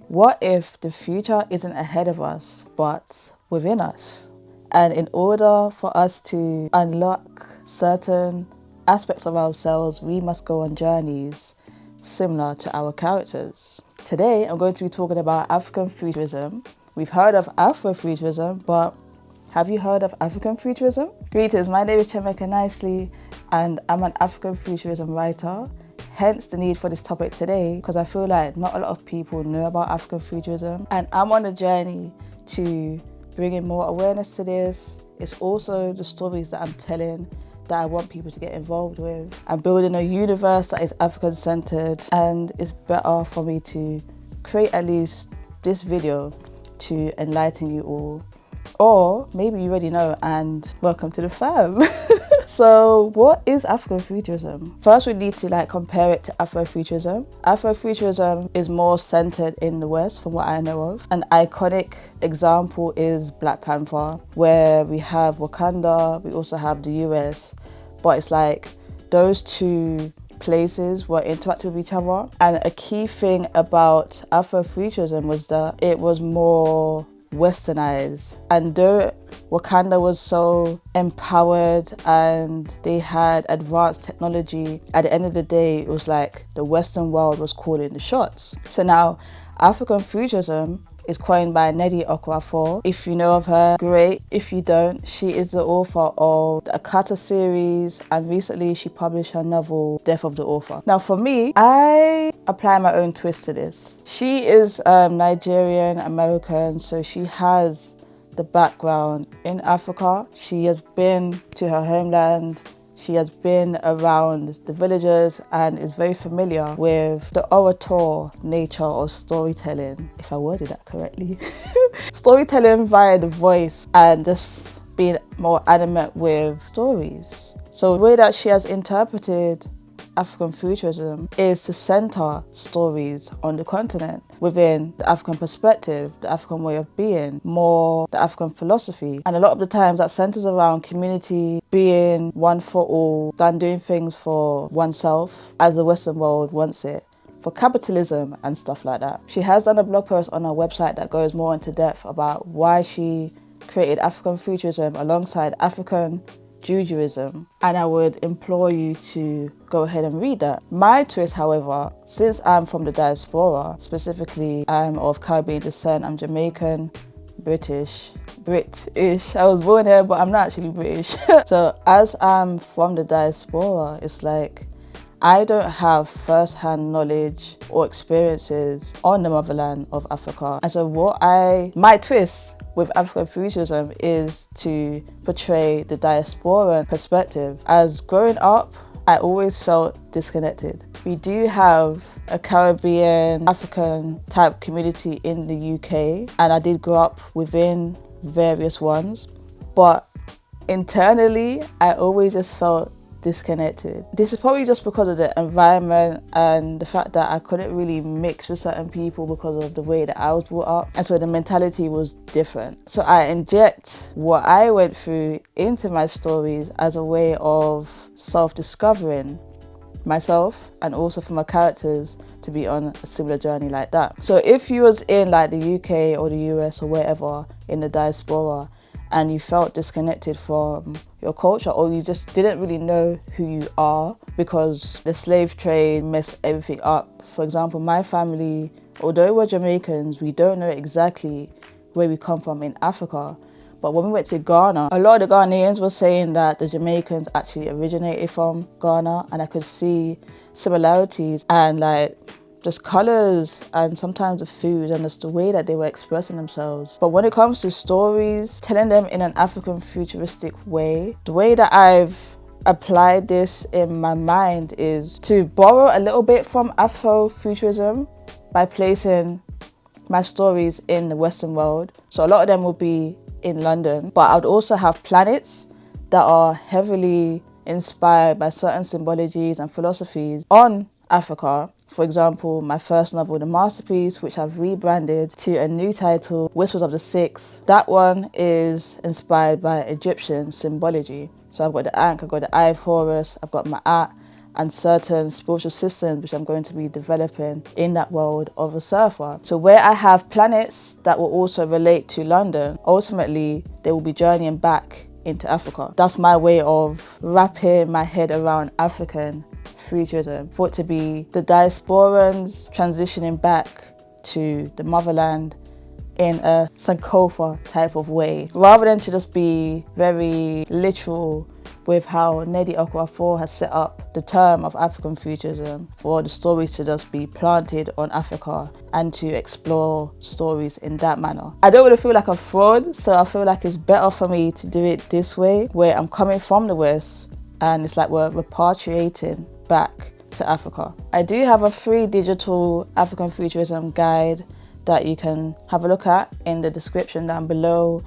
What if the future isn't ahead of us, but within us? And in order for us to unlock certain aspects of ourselves, we must go on journeys similar to our characters. Today, I'm going to be talking about African futurism. We've heard of Afrofuturism, but have you heard of African futurism? Greetings, my name is Chemeka Nicely, and I'm an African futurism writer. Hence the need for this topic today, because I feel like not a lot of people know about African futurism, and I'm on a journey to bringing more awareness to this. It's also the stories that I'm telling that I want people to get involved with. I'm building a universe that is African-centered, and it's better for me to create at least this video to enlighten you all. Or maybe you already know, and welcome to the fam. So what is African futurism? First, we need to compare it to Afrofuturism. Afrofuturism is more centered in the West from what I know of. An iconic example is Black Panther, where we have Wakanda, we also have the US, but it's like those two places were interacting with each other. And a key thing about Afrofuturism was that it was more westernized, and though Wakanda was so empowered and they had advanced technology, at the end of the day it was like the Western world was calling the shots. So now African futurism is coined by Nnedi Okorafor. If you know of her, great. If you don't, she is the author of the Akata series, and recently she published her novel, Death of the Author. Now for me, I apply my own twist to this. She is Nigerian American, so she has the background in Africa. She has been to her homeland. She has been around the villages and is very familiar with the orator nature of storytelling, if I worded that correctly. Storytelling via the voice and just being more animate with stories. So the way that she has interpreted African futurism is to center stories on the continent within the African perspective, the African way of being, more the African philosophy. And a lot of the times that centers around community, being one for all, than doing things for oneself as the Western world wants it, for capitalism and stuff like that. She has done a blog post on her website that goes more into depth about why she created African futurism alongside African Futurism, and I would implore you to go ahead and read that. My twist, however, since I'm from the diaspora, specifically I'm of Caribbean descent, I'm Jamaican, British. I was born here, but I'm not actually British. So as I'm from the diaspora, it's like I don't have first-hand knowledge or experiences on the motherland of Africa. And so my twist with African futurism is to portray the diasporan perspective. As growing up, I always felt disconnected. We do have a Caribbean, African type community in the UK, and I did grow up within various ones, but internally, I always just felt disconnected. This is probably just because of the environment and the fact that I couldn't really mix with certain people because of the way that I was brought up, and so the mentality was different. So I inject what I went through into my stories as a way of self-discovering myself, and also for my characters to be on a similar journey like that. So if you was in the UK or the US or wherever in the diaspora, and you felt disconnected from your culture, or you just didn't really know who you are because the slave trade messed everything up. For example, my family, although we're Jamaicans, we don't know exactly where we come from in Africa. But when we went to Ghana, a lot of the Ghanaians were saying that the Jamaicans actually originated from Ghana, and I could see similarities and just colours and sometimes the food and just the way that they were expressing themselves. But when it comes to stories, telling them in an African futuristic way, the way that I've applied this in my mind is to borrow a little bit from Afrofuturism by placing my stories in the Western world. So a lot of them will be in London, but I would also have planets that are heavily inspired by certain symbologies and philosophies on Africa. For example, my first novel, The Masterpiece, which I've rebranded to a new title, Whispers of the Six. That one is inspired by Egyptian symbology. So I've got the Ankh, I've got the Eye of Horus, I've got Ma'at, and certain spiritual systems which I'm going to be developing in that world of a surfer. So where I have planets that will also relate to London, ultimately they will be journeying back into Africa. That's my way of wrapping my head around African futurism, for it to be the diasporans transitioning back to the motherland in a Sankofa type of way, rather than to just be very literal with how Nnedi Okorafor has set up the term of African futurism, for the stories to just be planted on Africa and to explore stories in that manner. I don't want to feel like a fraud, so I feel like it's better for me to do it this way, where I'm coming from the West and it's like we're repatriating back to Africa. I do have a free digital African futurism guide that you can have a look at in the description down below.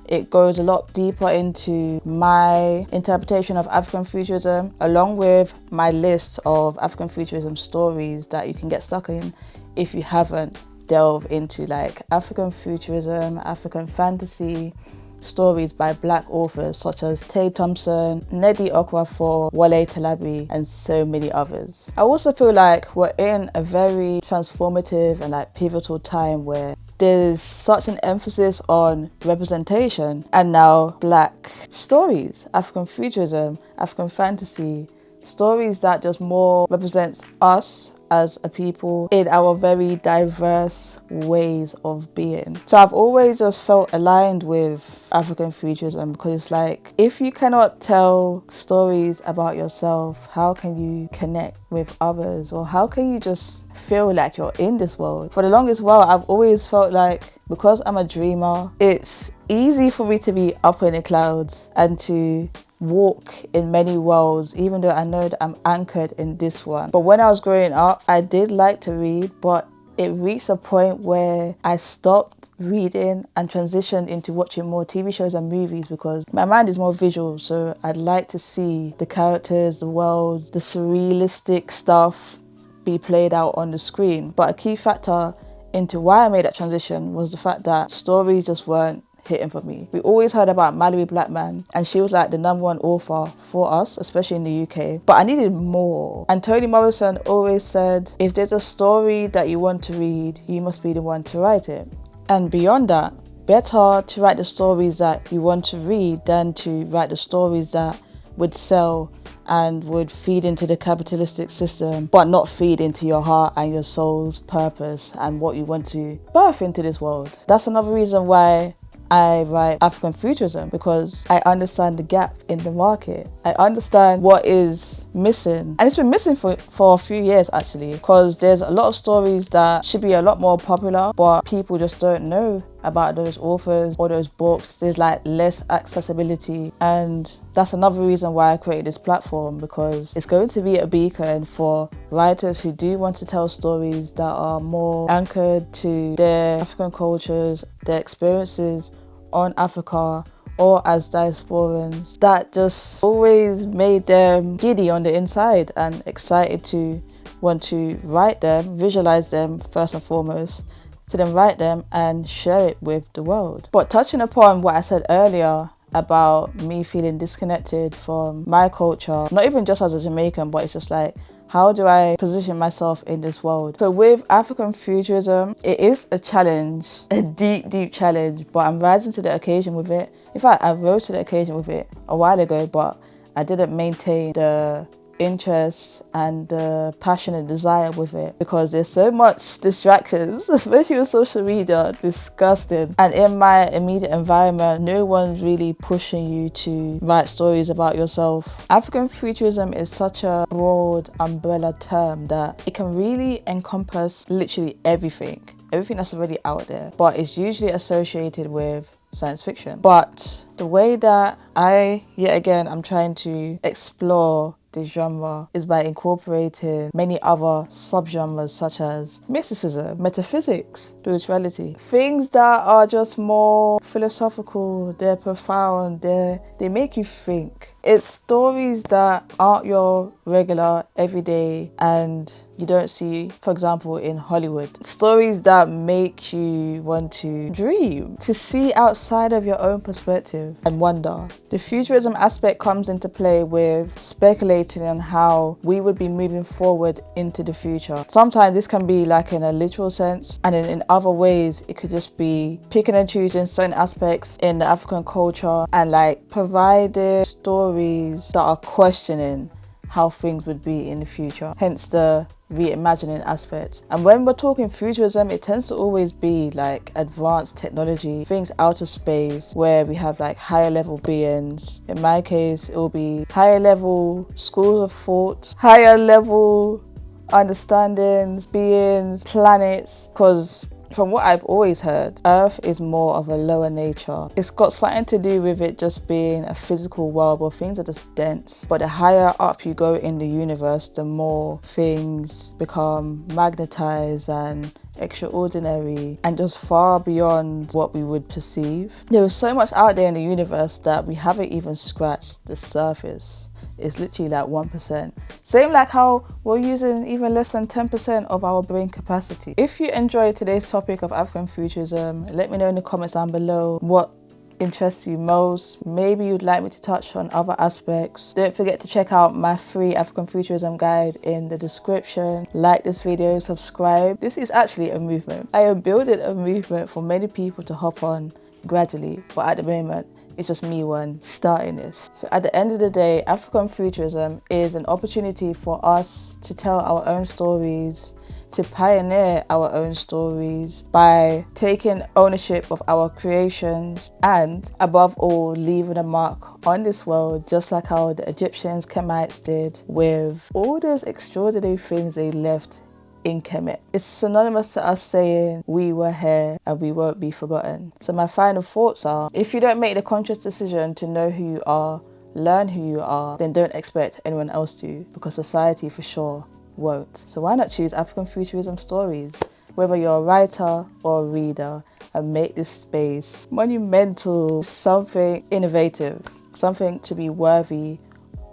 It goes a lot deeper into my interpretation of African futurism, along with my list of African futurism stories that you can get stuck in if you haven't delved into like African futurism, African fantasy, stories by Black authors such as Tay Thompson, Nnedi Okorafor, Wale Talabi, and so many others. I also feel like we're in a very transformative and like pivotal time where there's such an emphasis on representation and now Black stories, African futurism, African fantasy, stories that just more represents us as a people in our very diverse ways of being. So I've always just felt aligned with African futurism, because it's like, if you cannot tell stories about yourself, how can you connect with others, or how can you just feel like you're in this world? For the longest while, I've always felt like, because I'm a dreamer, it's easy for me to be up in the clouds and to walk in many worlds, even though I know that I'm anchored in this one. But when I was growing up, I did like to read, but it reached a point where I stopped reading and transitioned into watching more TV shows and movies, because my mind is more visual, so I'd like to see the characters, the worlds, the surrealistic stuff be played out on the screen. But a key factor into why I made that transition was the fact that stories just weren't hitting for me. We always heard about Mallory Blackman, and she was like the #1 author for us, especially in the UK. But I needed more. And Toni Morrison always said, if there's a story that you want to read, you must be the one to write it. And beyond that, better to write the stories that you want to read than to write the stories that would sell and would feed into the capitalistic system, but not feed into your heart and your soul's purpose and what you want to birth into this world. That's another reason why I write African Futurism, because I understand the gap in the market. I understand what is missing. And it's been missing for a few years actually, because there's a lot of stories that should be a lot more popular, but people just don't know about those authors or those books. There's like less accessibility, and that's another reason why I created this platform, because it's going to be a beacon for writers who do want to tell stories that are more anchored to their African cultures, their experiences on Africa, or as diasporans, that just always made them giddy on the inside and excited to want to write them, visualize them first and foremost, to then write them and share it with the world. But touching upon what I said earlier about me feeling disconnected from my culture, not even just as a Jamaican, but it's just like, how do I position myself in this world? So with African Futurism, it is a challenge, a deep challenge, but I'm rising to the occasion with it. In fact, I rose to the occasion with it a while ago, but I didn't maintain the interest and the passion and desire with it, because there's so much distractions, especially with social media, disgusting. And in my immediate environment, no one's really pushing you to write stories about yourself. African Futurism is such a broad umbrella term that it can really encompass literally everything that's already out there, but it's usually associated with science fiction. But the way that I'm trying to explore this genre is by incorporating many other subgenres such as mysticism, metaphysics, spirituality, things that are just more philosophical, they're profound, they make you think. It's stories that aren't your regular everyday and you don't see, for example, in Hollywood. Stories that make you want to dream, to see outside of your own perspective and wonder. The futurism aspect comes into play with speculative speculating on how we would be moving forward into the future. Sometimes this can be like in a literal sense, and in other ways it could just be picking and choosing certain aspects in the African culture and like providing stories that are questioning how things would be in the future, hence the reimagining aspect. And when we're talking futurism, it tends to always be like advanced technology, things out of space, where we have like higher level beings. In my case, it will be higher level schools of thought, higher level understandings, beings, planets, because from what I've always heard, Earth is more of a lower nature. It's got something to do with it just being a physical world where things are just dense. But the higher up you go in the universe, the more things become magnetized and extraordinary and just far beyond what we would perceive. There is so much out there in the universe that we haven't even scratched the surface. It's literally like 1%. Same like how we're using even less than 10% of our brain capacity. If you enjoyed today's topic of African futurism, let me know in the comments down below what interests you most. Maybe you'd like me to touch on other aspects. Don't forget to check out my free African Futurism guide in the description. Like this video, subscribe. This is actually a movement. I am building a movement for many people to hop on gradually, but at the moment it's just me one starting this. So at the end of the day, African futurism is an opportunity for us to tell our own stories, to pioneer our own stories by taking ownership of our creations and, above all, leaving a mark on this world, just like how the Egyptians, Kemites did with all those extraordinary things they left in Kemet. It's synonymous to us saying we were here and we won't be forgotten. So my final thoughts are, if you don't make the conscious decision to know who you are, learn who you are, then don't expect anyone else to, because society for sure won't. So why not choose African futurism stories, whether you're a writer or a reader, and make this space monumental, something innovative, something to be worthy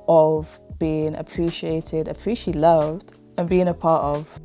of being appreciated, loved, and being a part of.